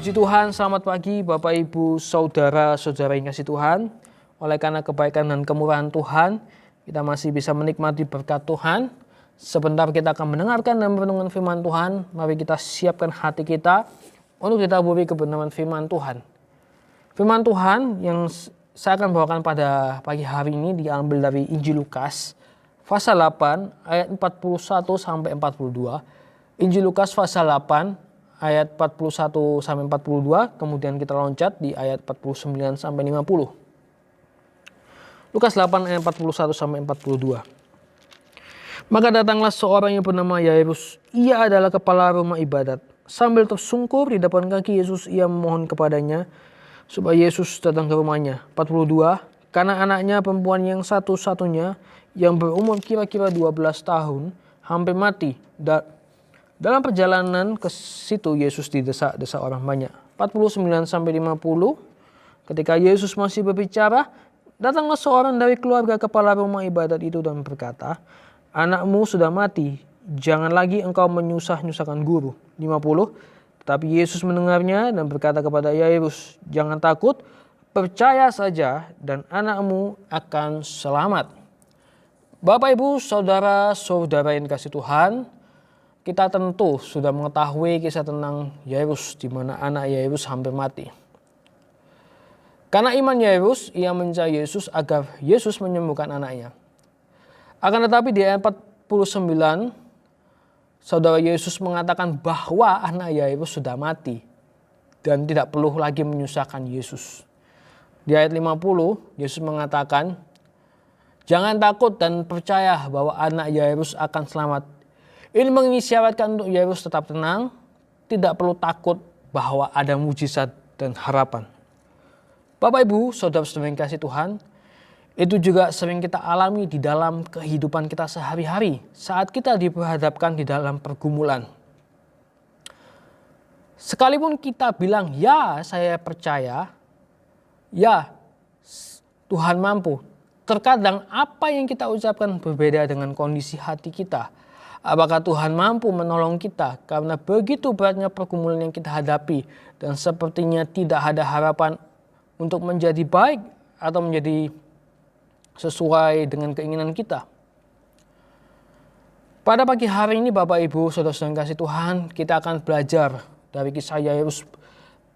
Puji Tuhan, selamat pagi Bapak Ibu Saudara-saudara yang kasih Tuhan. Oleh karena kebaikan dan kemurahan Tuhan, kita masih bisa menikmati berkat Tuhan. Sebentar kita akan mendengarkan dan merenungkan firman Tuhan. Mari kita siapkan hati kita untuk kita beri kebenaran firman Tuhan. Firman Tuhan yang saya akan bawakan pada pagi hari ini diambil dari Injil Lukas pasal 8 ayat 41 sampai 42. Injil Lukas pasal 8 ayat 41 sampai 42, kemudian kita loncat di ayat 49 sampai 50. Lukas 8 ayat 41 sampai 42. Maka datanglah seorang yang bernama Yairus. Ia adalah kepala rumah ibadat. Sambil tersungkur di depan kaki Yesus, ia memohon kepadanya supaya Yesus datang ke rumahnya. 42. Karena anaknya perempuan yang satu-satunya yang berumur kira-kira 12 tahun hampir mati. Dalam perjalanan ke situ Yesus didesak-desak orang banyak. 49 sampai 50. Ketika Yesus masih berbicara, datanglah seorang dari keluarga kepala rumah ibadat itu dan berkata, "Anakmu sudah mati, jangan lagi engkau menyusah-nyusahkan guru." 50. Tetapi Yesus mendengarnya dan berkata kepada Yairus, "Jangan takut, percaya saja dan anakmu akan selamat." Bapak Ibu, saudara-saudara yang dikasihi Tuhan, kita tentu sudah mengetahui kisah tentang Yairus, di mana anak Yairus hampir mati. Karena iman Yairus, ia mencari Yesus agar Yesus menyembuhkan anaknya. Akan tetapi di ayat 49, saudara Yesus mengatakan bahwa anak Yairus sudah mati dan tidak perlu lagi menyusahkan Yesus. Di ayat 50, Yesus mengatakan, "Jangan takut dan percaya bahwa anak Yairus akan selamat." Ini mengisyaratkan untuk Yairus tetap tenang, tidak perlu takut bahwa ada mujizat dan harapan. Bapak Ibu, saudara-saudara yang kasih Tuhan, itu juga sering kita alami di dalam kehidupan kita sehari-hari saat kita diperhadapkan di dalam pergumulan. Sekalipun kita bilang, "Ya, saya percaya, ya, Tuhan mampu." Terkadang apa yang kita ucapkan berbeda dengan kondisi hati kita. Apakah Tuhan mampu menolong kita karena begitu beratnya pergumulan yang kita hadapi dan sepertinya tidak ada harapan untuk menjadi baik atau menjadi sesuai dengan keinginan kita. Pada pagi hari ini Bapak Ibu saudara-saudara yang kasih Tuhan, kita akan belajar dari kisah Yairus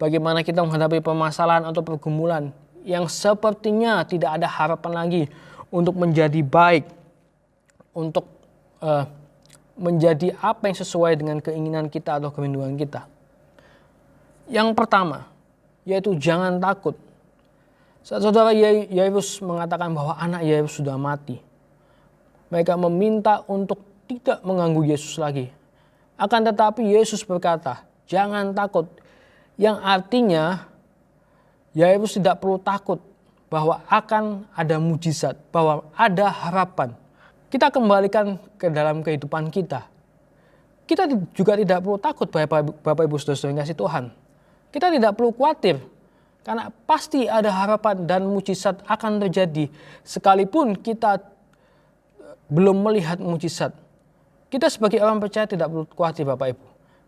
bagaimana kita menghadapi permasalahan atau pergumulan yang sepertinya tidak ada harapan lagi untuk menjadi baik, untuk menjadi apa yang sesuai dengan keinginan kita atau kerinduan kita. Yang pertama, yaitu jangan takut. Saat saudara Yairus mengatakan bahwa anak Yairus sudah mati, mereka meminta untuk tidak mengganggu Yesus lagi. Akan tetapi Yesus berkata, "Jangan takut." Yang artinya Yairus tidak perlu takut bahwa akan ada mujizat, bahwa ada harapan. Kita kembalikan ke dalam kehidupan kita. Kita juga tidak perlu takut Bapak Ibu Saudara yang kasih Tuhan. Kita tidak perlu khawatir karena pasti ada harapan dan mujizat akan terjadi sekalipun kita belum melihat mujizat. Kita sebagai orang percaya tidak perlu khawatir Bapak Ibu.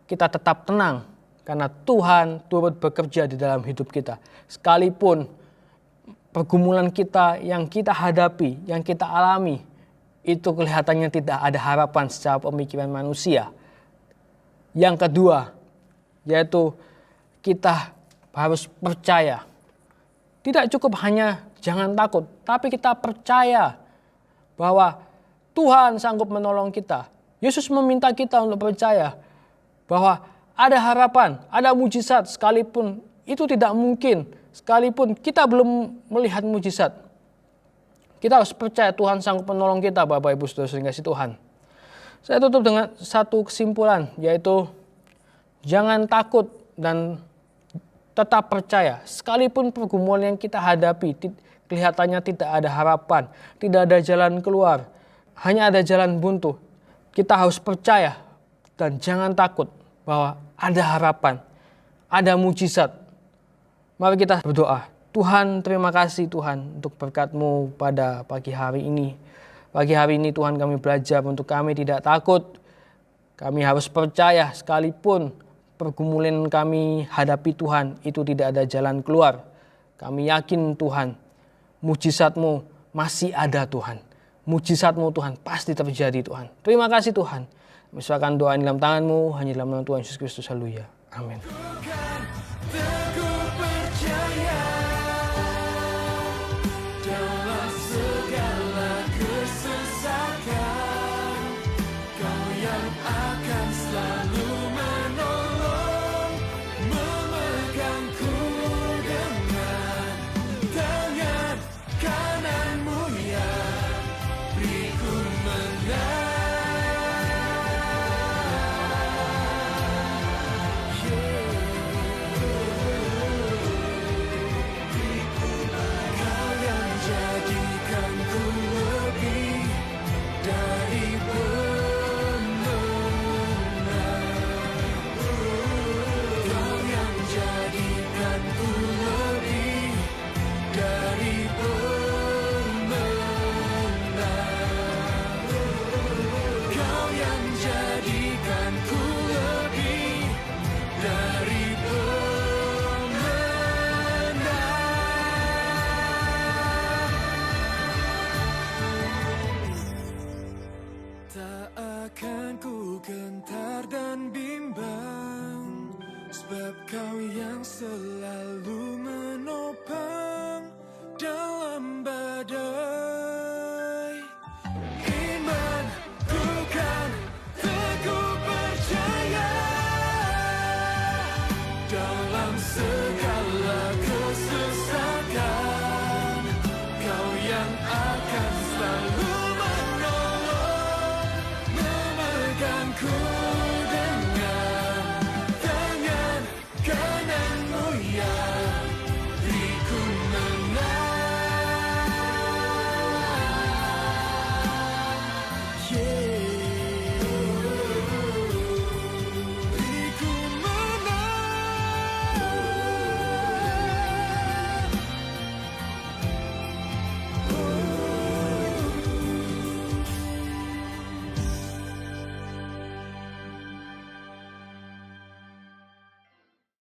Kita tetap tenang karena Tuhan turut bekerja di dalam hidup kita. Sekalipun pergumulan kita yang kita hadapi, yang kita alami, itu kelihatannya tidak ada harapan secara pemikiran manusia. Yang kedua, yaitu kita harus percaya. Tidak cukup hanya jangan takut, tapi kita percaya bahwa Tuhan sanggup menolong kita. Yesus meminta kita untuk percaya bahwa ada harapan, ada mujizat sekalipun itu tidak mungkin, sekalipun kita belum melihat mujizat. Kita harus percaya Tuhan sanggup menolong kita Bapak Ibu Saudara yang kasih Tuhan. Saya tutup dengan satu kesimpulan, yaitu jangan takut dan tetap percaya. Sekalipun pergumulan yang kita hadapi kelihatannya tidak ada harapan, tidak ada jalan keluar, hanya ada jalan buntu. Kita harus percaya dan jangan takut bahwa ada harapan, ada mujizat. Mari kita berdoa. Tuhan, terima kasih Tuhan untuk berkat-Mu pada pagi hari ini. Pagi hari ini Tuhan kami belajar untuk kami tidak takut. Kami harus percaya sekalipun pergumulan kami hadapi Tuhan, itu tidak ada jalan keluar. Kami yakin Tuhan, mujizat-Mu masih ada Tuhan. Mujizat-Mu Tuhan pasti terjadi Tuhan. Terima kasih Tuhan. Misalkan doa ini dalam tangan-Mu, hanya dalam nama Tuhan Yesus Kristus. Haleluya. Amin. Kau yang akan selalu